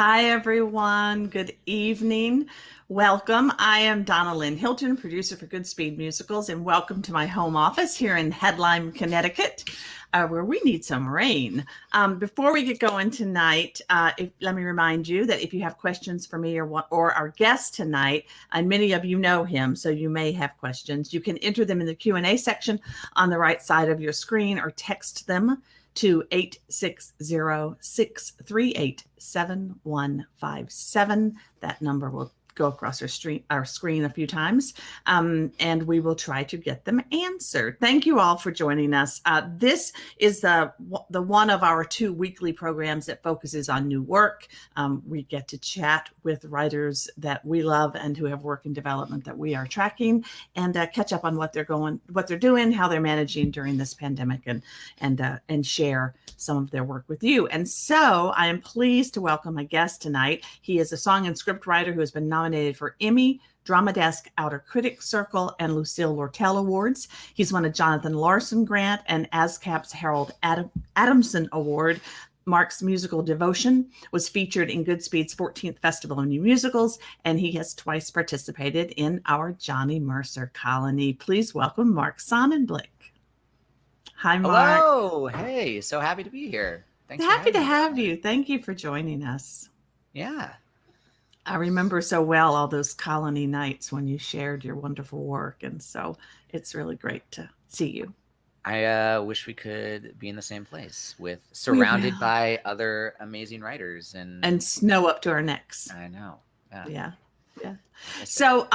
Hi, everyone. Good evening. Welcome. I am Donna Lynn Hilton, producer for Goodspeed Musicals, and welcome to my home office here in Headline, Connecticut, where we need some rain. Before we get going tonight, let me remind you that if you have questions for me or our guest tonight, and many of you know him, so you may have questions, you can enter them in the Q&A section on the right side of your screen or text them to 860-638-7157. That number will go across our screen a few times, and we will try to get them answered. Thank you all for joining us. This is the one of our 2 weekly programs that focuses on new work. We get to chat with writers that we love and who have work in development that we are tracking, and catch up on what they're doing, how they're managing during this pandemic, and share some of their work with you. And so I am pleased to welcome a guest tonight. He is a song and script writer who has been nominated for Emmy, Drama Desk Outer Critic Circle, and Lucille Lortel Awards. He's won a Jonathan Larson Grant and ASCAP's Harold Adamson Award. Mark's musical Devotion was featured in Goodspeed's 14th Festival of New Musicals, and he has twice participated in our Johnny Mercer Colony. Please welcome Mark Sonnenblick. Hi, Mark. Hello. Hey, so happy to be here. Thanks for Happy to having me. have you. Thank you for joining us. Yeah. I remember so well all those colony nights when you shared your wonderful work, and so it's really great to see you. I wish we could be in the same place surrounded by other amazing writers and snow up to our necks. I know. Yeah. So,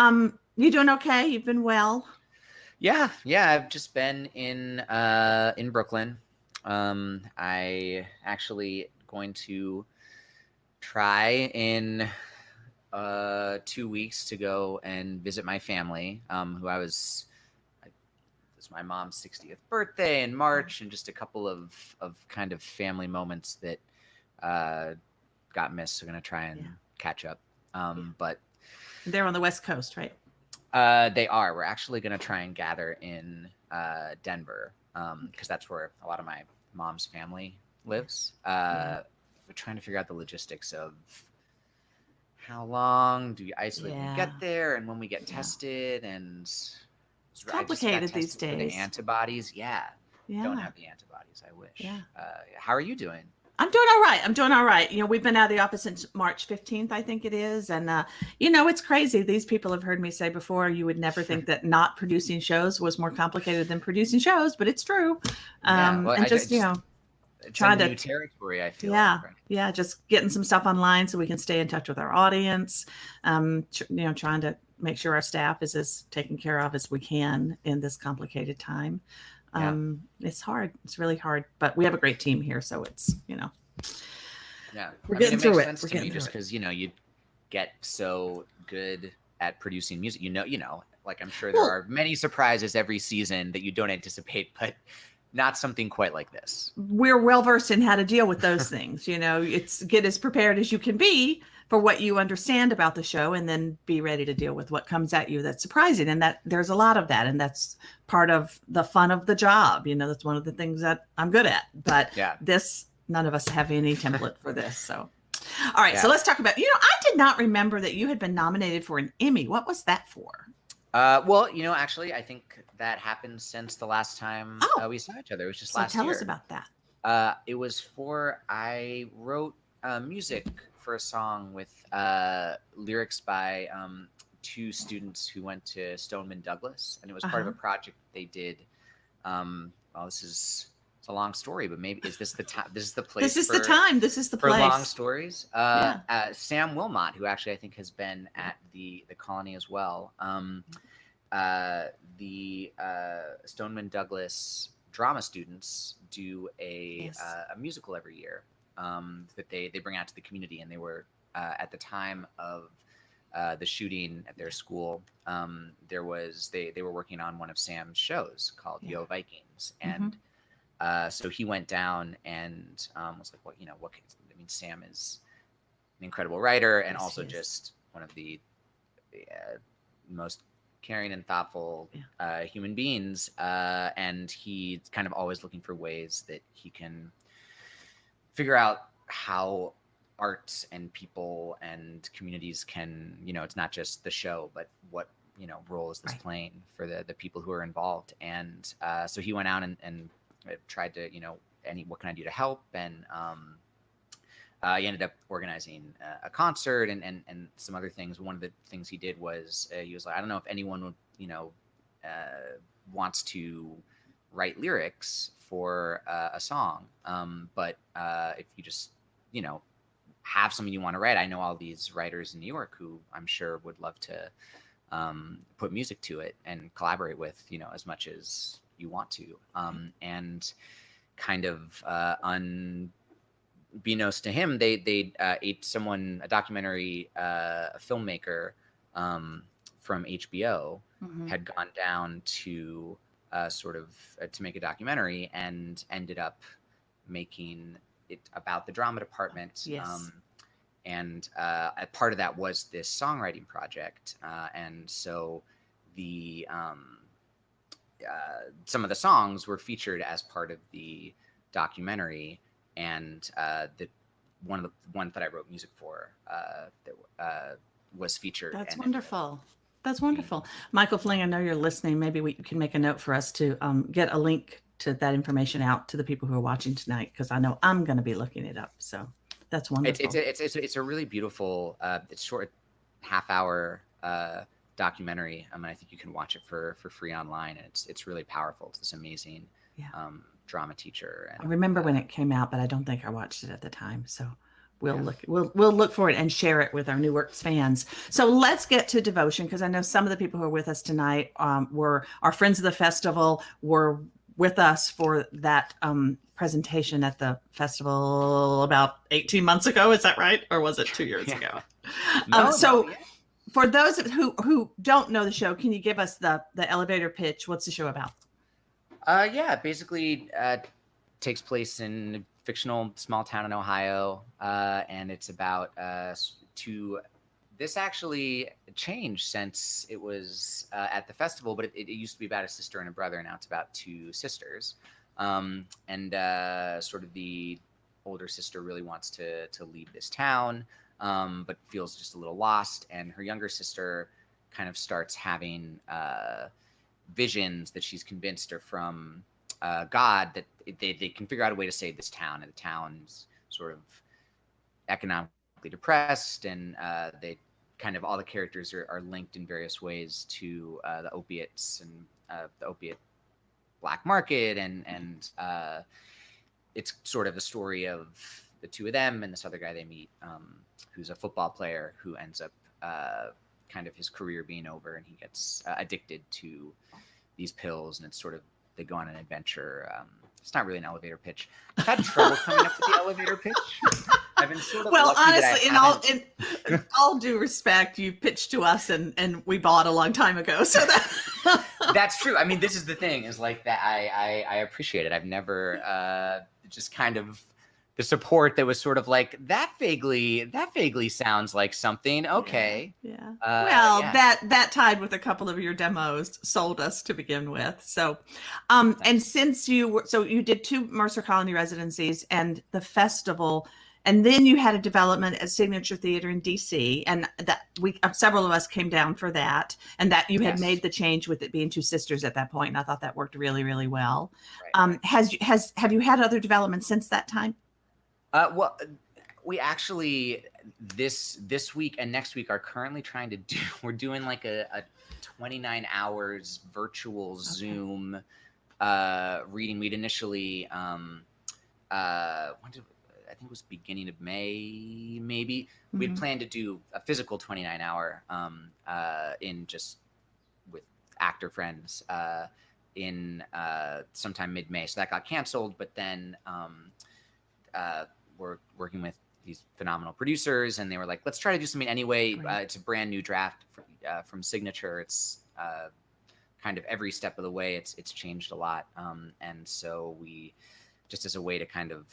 you doing okay? You've been well? Yeah. I've just been in Brooklyn. I actually going to try in 2 weeks to go and visit my family, who it was my mom's 60th birthday in March, and just a couple of kind of family moments that got missed. So I'm going to try and catch up. But they're on the West Coast, right? They are. We're actually going to try and gather in Denver, because that's where a lot of my mom's family lives. We're trying to figure out the logistics of how long do you isolate when we get there, and when we get tested, and it's complicated these days. For the antibodies, don't have the antibodies. I wish. How are you doing? I'm doing all right. You know, we've been out of the office since March 15th, I think it is. And, it's crazy. These people have heard me say before, you would never think that not producing shows was more complicated than producing shows, but it's true. It's trying to new territory, I feel. Just getting some stuff online so we can stay in touch with our audience. Trying to make sure our staff is as taken care of as we can in this complicated time. It's hard. It's really hard, but we have a great team here, so it's we're getting through it. Makes sense to me just because you get so good at producing music. Like I'm sure there are many surprises every season that you don't anticipate, but not something quite like this. We're well versed in how to deal with those things. It's get as prepared as you can be for what you understand about the show, and then be ready to deal with what comes at you that's surprising. And that there's a lot of that, and that's part of the fun of the job. That's one of the things that I'm good at. But none of us have any template for this. So, all right. So let's talk about. I did not remember that you had been nominated for an Emmy. What was that for? Actually, I think that happened since the last time we saw each other. It was just last year. Tell us about that. It was I wrote music for a song with lyrics by 2 students who went to Stoneman Douglas, and it was part of a project they did. It's a long story, but maybe is this the time? This is the place. This is the time. This is the place for long stories. Sam Wilmot, who actually I think has been at the Colony as well. The Stoneman Douglas drama students do a musical every year that they bring out to the community, and they were at the time of the shooting at their school. They were working on one of Sam's shows called Yo Vikings, and so he went down and was like, what can, Sam is an incredible writer, and also just one of the most caring and thoughtful human beings, and he's kind of always looking for ways that he can figure out how art and people and communities can, it's not just the show, but what, role is this playing for the people who are involved. And so he went out and tried to, what can I do to help? And he ended up organizing a concert and some other things. One of the things he did was he was like, I don't know if anyone would, wants to write lyrics for a song. But if you just, have something you want to write, I know all these writers in New York who I'm sure would love to put music to it and collaborate with, as much as you want to. And kind of unbeknownst to him, they a documentary a filmmaker from HBO had gone down to to make a documentary and ended up making it about the drama department. Yes. And a part of that was this songwriting project. And so the some of the songs were featured as part of the documentary, and one of the ones that I wrote music for that was featured. That's wonderful. That's wonderful. Michael Fling, I know you're listening. Maybe we can make a note for us to get a link to that information out to the people who are watching tonight, because I know I'm going to be looking it up. So that's wonderful. It's a really beautiful, it's short, half-hour documentary. I think you can watch it for free online, and it's really powerful. It's this amazing drama teacher. And, I remember when it came out, but I don't think I watched it at the time. So we'll look for it and share it with our New Works fans. So let's get to devotion, because I know some of the people who are with us tonight were our friends of the festival, were with us for that presentation at the festival about 18 months ago. Is that right? Or was it 2 years ago? For those who don't know the show, can you give us the elevator pitch? What's the show about? Basically takes place in a fictional small town in Ohio, and it's about this actually changed since it was at the festival, but it used to be about a sister and a brother, and now it's about two sisters. And sort of the older sister really wants to leave this town, but feels just a little lost. And her younger sister kind of starts having visions that she's convinced are from God, that they can figure out a way to save this town. And the town's sort of economically depressed, and they kind of, all the characters are linked in various ways to the opiates and the opiate black market, and it's sort of the story of the two of them and this other guy they meet, who's a football player who ends up kind of his career being over, and he gets addicted to these pills, and it's sort of, they go on an adventure. It's not really an elevator pitch. I've had trouble coming up with the elevator pitch. I've been sort of honestly, in all due respect, you pitched to us and we bought a long time ago. So that's true. This is the thing, is like that. I appreciate it. I've never just kind of the support that was sort of like that vaguely sounds like something. Okay. Yeah. That tied with a couple of your demos sold us to begin with. So, and since you did 2 Mercer Colony residencies and the festival, and then you had a development at Signature Theater in DC, and that several of us came down for that, and that you had made the change with it being 2 sisters at that point, and I thought that worked really, really well. Right. Have you had other developments since that time? Well, we actually this week and next week are currently trying to do. We're doing like a 29 hours virtual Zoom reading. We'd initially I think it was beginning of May, maybe. We'd planned to do a physical 29-hour in just with actor friends in sometime mid-May. So that got canceled, but then we're working with these phenomenal producers, and they were like, let's try to do something anyway. It's a brand new draft from Signature. It's kind of every step of the way, it's changed a lot. And so we, just as a way to kind of,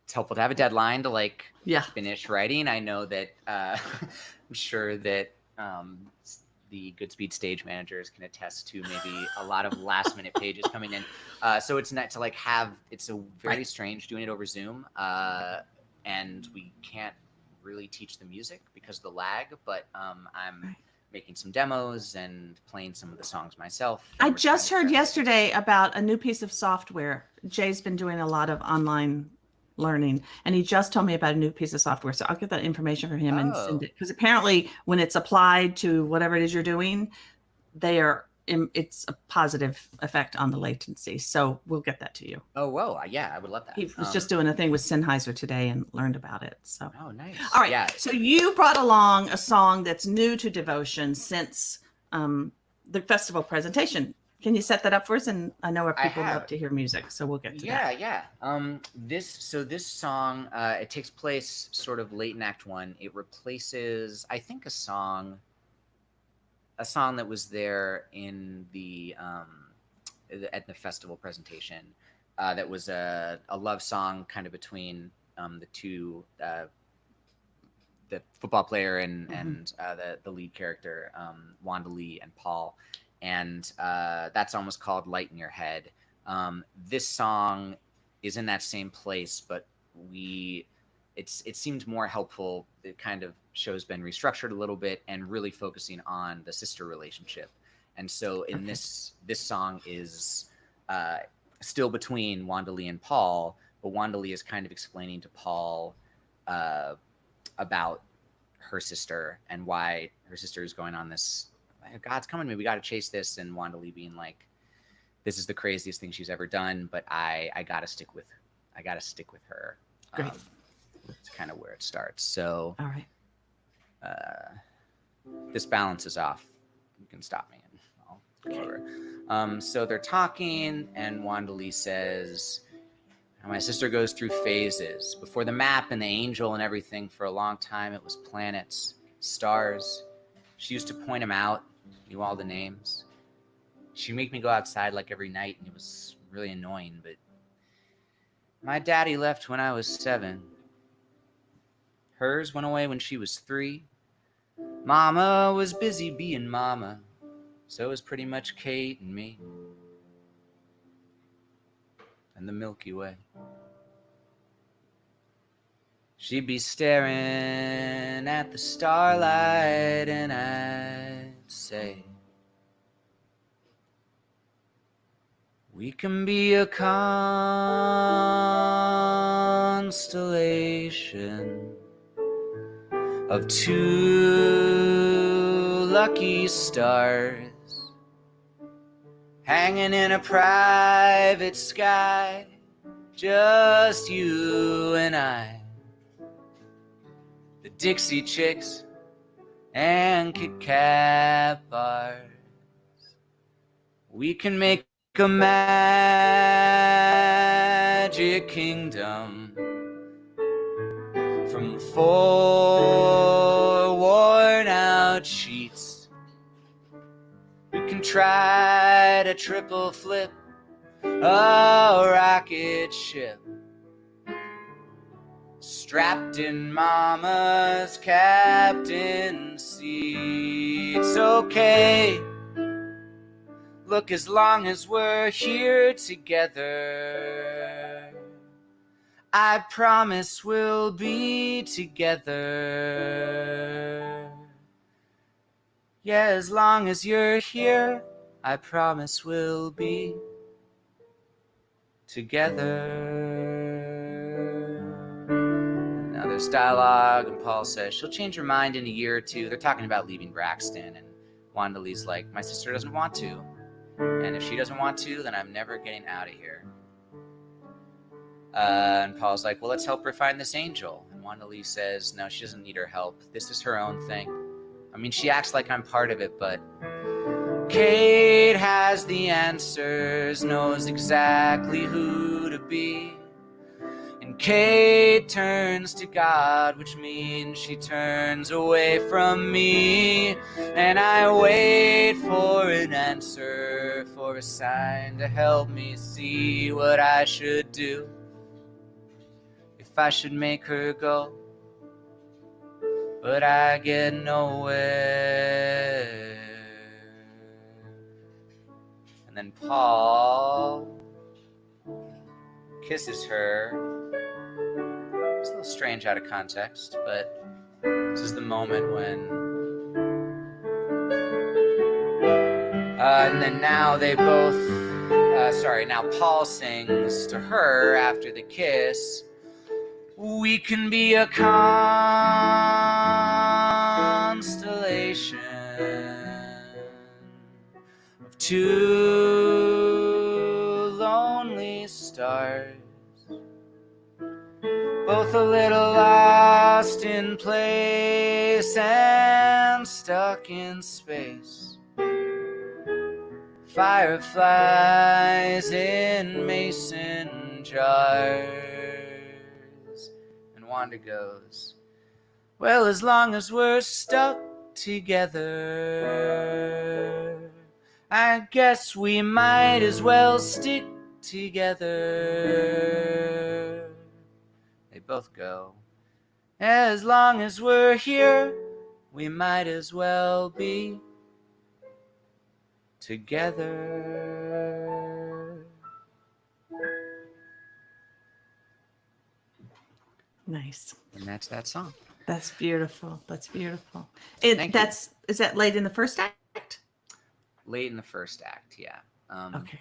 it's helpful to have a deadline to finish writing. I know that I'm sure that the Goodspeed stage managers can attest to maybe a lot of last minute pages coming in. So it's not to have, it's a very strange doing it over Zoom. and we can't really teach the music because of the lag, but I'm making some demos and playing some of the songs myself. I just heard yesterday about a new piece of software. Jay's been doing a lot of online learning, and he just told me about a new piece of software. So I'll get that information from him and send it, because apparently when it's applied to whatever it is you're doing, it's a positive effect on the latency. So we'll get that to you. Oh, whoa. Yeah, I would love that. He was just doing a thing with Sennheiser today and learned about it. So. Oh, nice. All right. Yeah. So you brought along a song that's new to Devotion since the festival presentation. Can you set that up for us? And I know our people love to hear music, so we'll get to that. Yeah. This song, it takes place sort of late in Act 1. It replaces, I think, a song that was there in the at the festival presentation. That was a love song kind of between the two, the football player and the lead character, Wanda Lee and Paul. And that song was called Light in Your Head. This song is in that same place, but it seemed more helpful. It kind of show's been restructured a little bit and really focusing on the sister relationship. And so in this song is still between Wanda Lee and Paul, but Wanda Lee is kind of explaining to Paul about her sister and why her sister is going on this, God's coming to me, we got to chase this. And Wanda Lee being like, this is the craziest thing she's ever done, but I got to stick with her. Great. It's kind of where it starts. So, all right. This balance is off. You can stop me and I'll go over. So they're talking, and Wanda Lee says, my sister goes through phases. Before the map and the angel and everything, for a long time, it was planets, stars. She used to point them out, knew all the names. She'd make me go outside like every night, and it was really annoying, but my daddy left when I was 7. Hers went away when she was 3. Mama was busy being mama. So was pretty much Kate and me. And the Milky Way. She'd be staring at the starlight, and I'd say, we can be a constellation of 2 lucky stars hanging in a private sky, just you and I, the Dixie Chicks and Kit Kat bars. We can make a magic kingdom from 4 worn out sheets. We can try to triple flip a rocket ship strapped in mama's captain's seat. It's okay, look, as long as we're here together, I promise we'll be together. Yeah, as long as you're here, I promise we'll be together. Now there's dialogue, and Paul says she'll change her mind in a year or 2. They're talking about leaving Braxton, and Wanda Lee's like, my sister doesn't want to. And if she doesn't want to, then I'm never getting out of here. And Paul's like, well, let's help her find this angel. And Wanda Lee says, no, she doesn't need our help. This is her own thing. I mean, she acts like I'm part of it, but Kate has the answers, knows exactly who to be. And Kate turns to God, which means she turns away from me. And I wait for an answer, for a sign to help me see what I should do. If I should make her go, but I get nowhere. And then Paul kisses her It's a little strange out of context, but this is the moment when... and then now they both... now Paul sings to her after the kiss. We can be a constellation of two lonely stars, both a little lost in place and stuck in space. Fireflies in mason jars. And Wanda goes, well, as long as we're stuck together, I guess we might as well stick together. They both go, as long as we're here, we might as well be together. Nice. And that's that song. That's beautiful. That's beautiful. Thank you. Is that late in the first act? Late in the first act, yeah. Okay.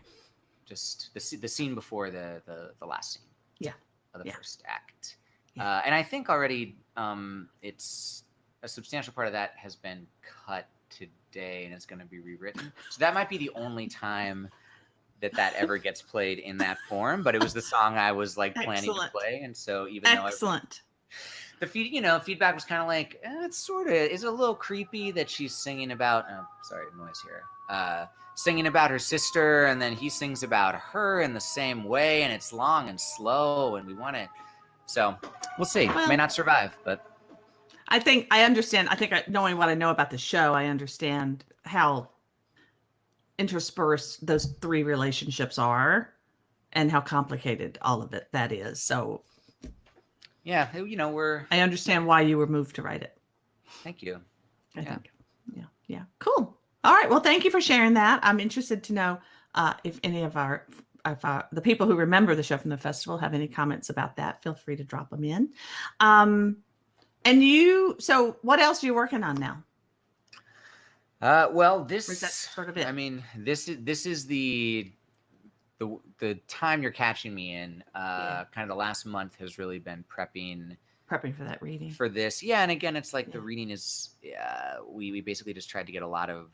Just the scene before the last scene. Yeah. Of the first act. Yeah. And I think already it's a substantial part of that has been cut today and it's going to be rewritten. So that might be the only time that ever gets played in that form, but it was the song I was like planning to play. And so even though the feedback was kind of like, it's a little creepy that she's singing about, sorry, noise here. Singing about her sister, and then he sings about her in the same way, and it's long and slow, and we want it. So we'll see. Well, may not survive, but I think I understand. I think knowing what I know about the show, I understand how interspersed those three relationships are and how complicated all of that is. So yeah, I understand why you were moved to write it. Thank you. I think. Yeah. Cool. All right. Well, thank you for sharing that. I'm interested to know if any of the people who remember the show from the festival have any comments about that. Feel free to drop them in. So what else are you working on now? Well, Or is that sort of it? I mean, this is the time you're catching me in. Kind of the last month has really been prepping for that reading for this. Yeah. And again, it's like the reading is, we basically just tried to get a lot of,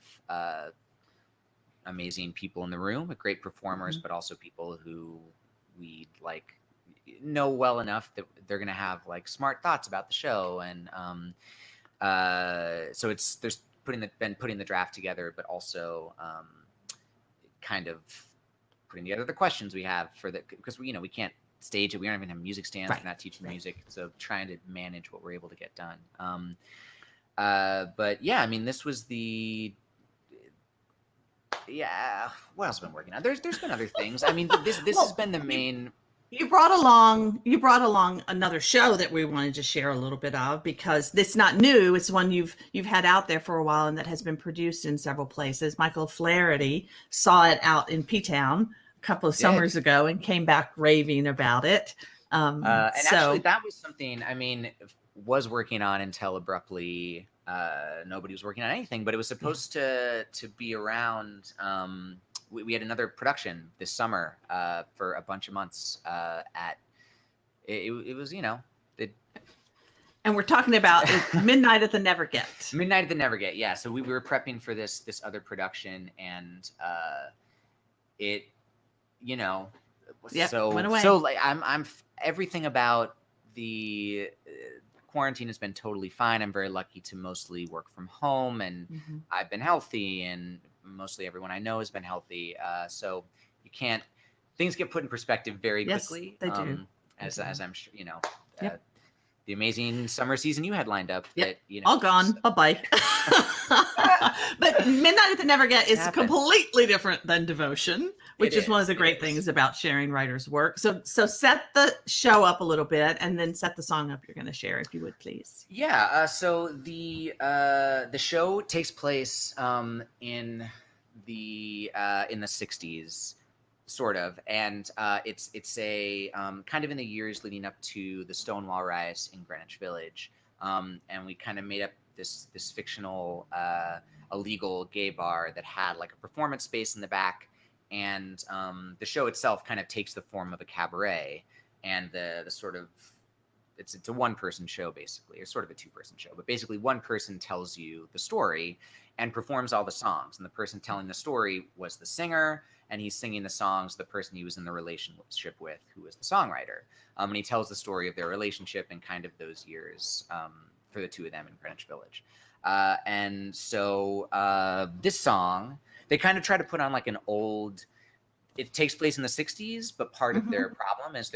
amazing people in the room with great performers, but also people who we like know well enough that they're going to have like smart thoughts about the show. And, so there's been putting the draft together, but also, kind of putting together the questions we have because we can't stage it. We don't even have music stands. Right. We're not teaching music. So trying to manage what we're able to get done. But yeah, I mean, this was what else have I been working on? There's been other things. I mean, this has been the main. You brought along another show that we wanted to share a little bit of, because this not new. It's one you've had out there for a while and that has been produced in several places. Michael Flaherty saw it out in P-Town a couple of summers ago and came back raving about it. Actually, that was something, I mean, was working on until abruptly nobody was working on anything, but it was supposed to be around. We had another production this summer for a bunch of months it was, and we're talking about Midnight at the Never Get. Midnight at the Never Get, yeah. So we were prepping for this other production, and it, went away. So like I'm everything about the quarantine has been totally fine. I'm very lucky to mostly work from home, and I've been healthy, and mostly everyone I know has been healthy. So things get put in perspective very quickly. They do. As I'm sure, the amazing summer season you had lined up. Yep. All gone. Bye-bye. But Midnight at the Never Get is completely different than Devotion, which is one of the great things about sharing writers' work. So set the show up a little bit, and then set the song up you're going to share, if you would, please. Yeah. So the show takes place in the 60s. sort of. And it's a kind of in the years leading up to the Stonewall riots in Greenwich Village. And we kind of made up this fictional illegal gay bar that had like a performance space in the back. And the show itself kind of takes the form of a cabaret. And the sort of, it's a one-person show, basically, or sort of a two-person show. But basically, one person tells you the story and performs all the songs. And the person telling the story was the singer, and he's singing the songs, the person he was in the relationship with, who was the songwriter. And he tells the story of their relationship and kind of those years for the two of them in Greenwich Village. And so this song, they kind of try to put on like an old, it takes place in the 60s, but part of their problem is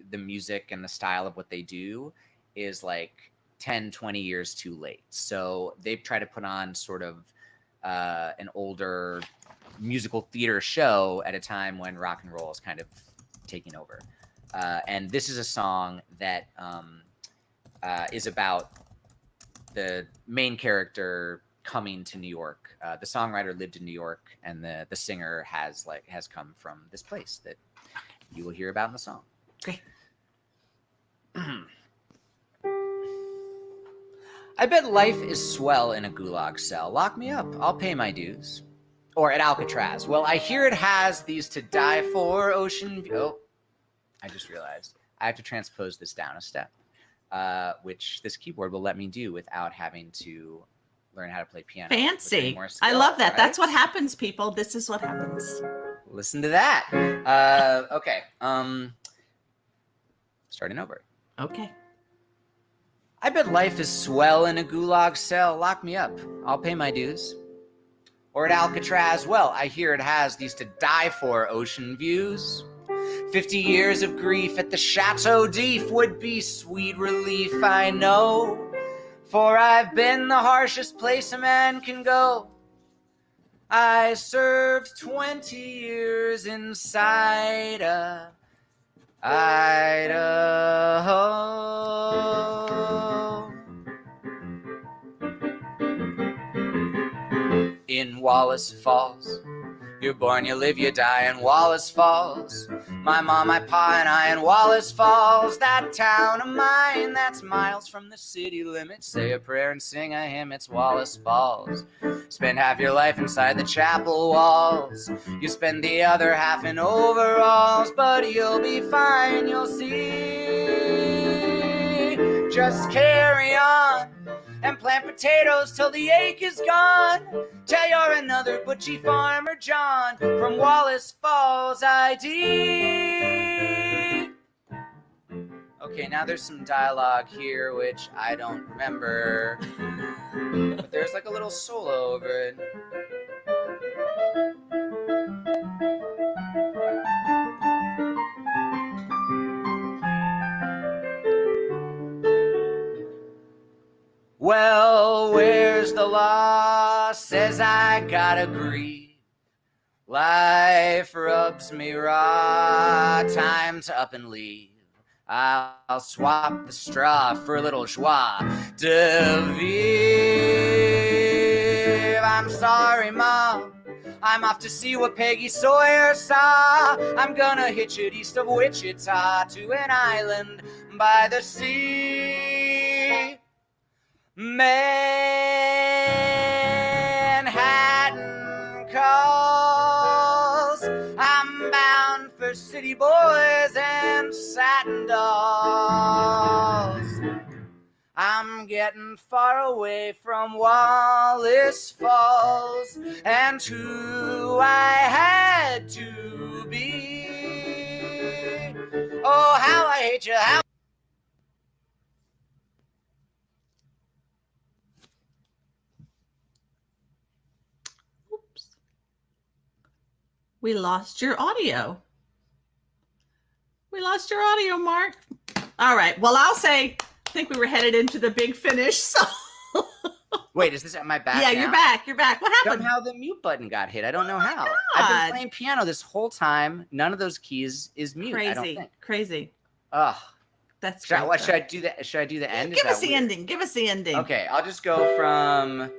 the music and the style of what they do is like 10, 20 years too late. So they try to put on sort of an older musical theater show at a time when rock and roll is kind of taking over. And this is a song that is about the main character coming to New York. The songwriter lived in New York, and the singer has come from this place that you will hear about in the song. Great. I bet life is swell in a gulag cell. Lock me up, I'll pay my dues. Or at Alcatraz. Well, I hear it has these to die for ocean view. Oh, I just realized I have to transpose this down a step, which this keyboard will let me do without having to learn how to play piano. Fancy. Skill, I love that. right? That's what happens, people. This is what happens. Listen to that. Okay. Starting over. Okay. I bet life is swell in a gulag cell. Lock me up. I'll pay my dues. Or at Alcatraz, well, I hear it has these to die for ocean views. 50 years of grief at the Chateau d'If would be sweet relief, I know. For I've been the harshest place a man can go. I served 20 years inside Idaho. In Wallace Falls, you're born, you live, you die in Wallace Falls. My mom, my pa, and I in Wallace Falls. That town of mine that's miles from the city limits. Say a prayer and sing a hymn, it's Wallace Falls. Spend half your life inside the chapel walls. You spend the other half in overalls. But you'll be fine, you'll see. Just carry on and plant potatoes till the ache is gone. Tell you're another butchy farmer John from Wallace Falls ID. Okay, now there's some dialogue here which I don't remember, but there's like a little solo over it. Well, where's the law? Says I gotta grieve. Life rubs me raw. Time to up and leave. I'll swap the straw for a little joie de vivre. I'm sorry, Mom. I'm off to see what Peggy Sawyer saw. I'm gonna hitch it east of Wichita to an island by the sea. Manhattan calls. I'm bound for city boys and satin dolls. I'm getting far away from Wallace Falls and who I had to be. Oh, how I hate you, how We lost your audio. We lost your audio, Mark. All right. Well, I'll say, I think we were headed into the big finish. So. Wait, is this at my back? Yeah, now? You're back. You're back. What happened? Somehow the mute button got hit. I don't know how. God. I've been playing piano this whole time. None of those keys is mute. Crazy. I don't think. Crazy. Ugh. That's should great, I do the end? Give us the ending. Give us the ending. Okay, I'll just go from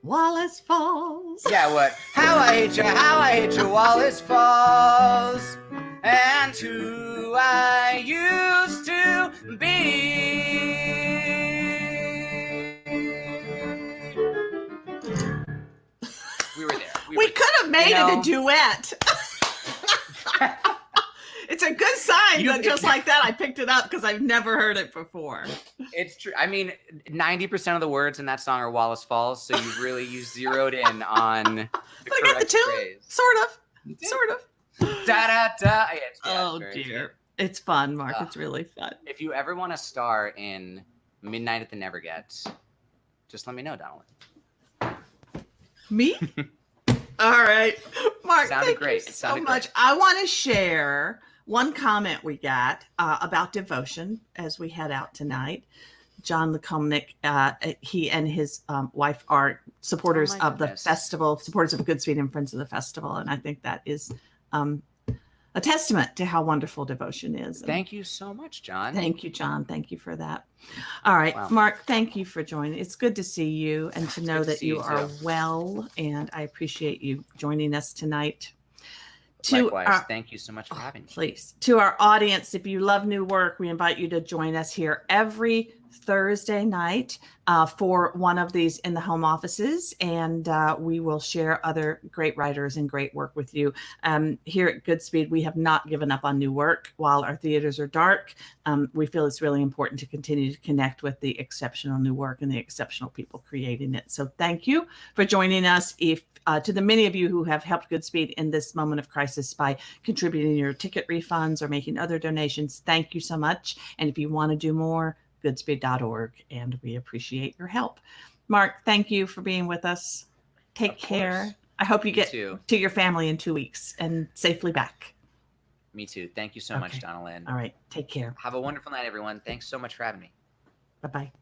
Wallace Falls. Yeah, what? How I hate you, Wallace Falls, and who I used to be. We were there. We could have made it a duet. It's a good sign that just like that I picked it up because I've never heard it before. It's true. I mean, 90% of the words in that song are Wallace Falls, so you zeroed in on the correct the tune, phrase. Sort of. Da da da. Yeah, oh dear, it's fun, Mark. It's really fun. If you ever want to star in Midnight at the Never Gets, just let me know, Donna Lynn. Me? All right, Mark. Sounded great. Thank you so much. I want to share one comment we got about devotion as we head out tonight. John Lekomnick, he and his wife are supporters of the festival, supporters of Goodspeed and friends of the festival. And I think that is a testament to how wonderful devotion is. And thank you so much, John. Thank you, John. Thank you for that. All right, wow. Mark, thank you for joining. It's good to see you and to know that you are well. And I appreciate you joining us tonight. Likewise, thank you so much for having me. Please. To our audience, if you love new work, we invite you to join us here every Thursday night for one of these in the home offices, and we will share other great writers and great work with you. Here at Goodspeed, we have not given up on new work. While our theaters are dark, we feel it's really important to continue to connect with the exceptional new work and the exceptional people creating it. So thank you for joining us. To the many of you who have helped Goodspeed in this moment of crisis by contributing your ticket refunds or making other donations, thank you so much. And if you want to do more, goodspeed.org, and we appreciate your help. Mark, thank you for being with us. Take care. I hope you get to your family in 2 weeks and safely back. Me too. Thank you so much, Donna Lynn. All right. Take care. Have a wonderful night, everyone. Thanks so much for having me. Bye-bye.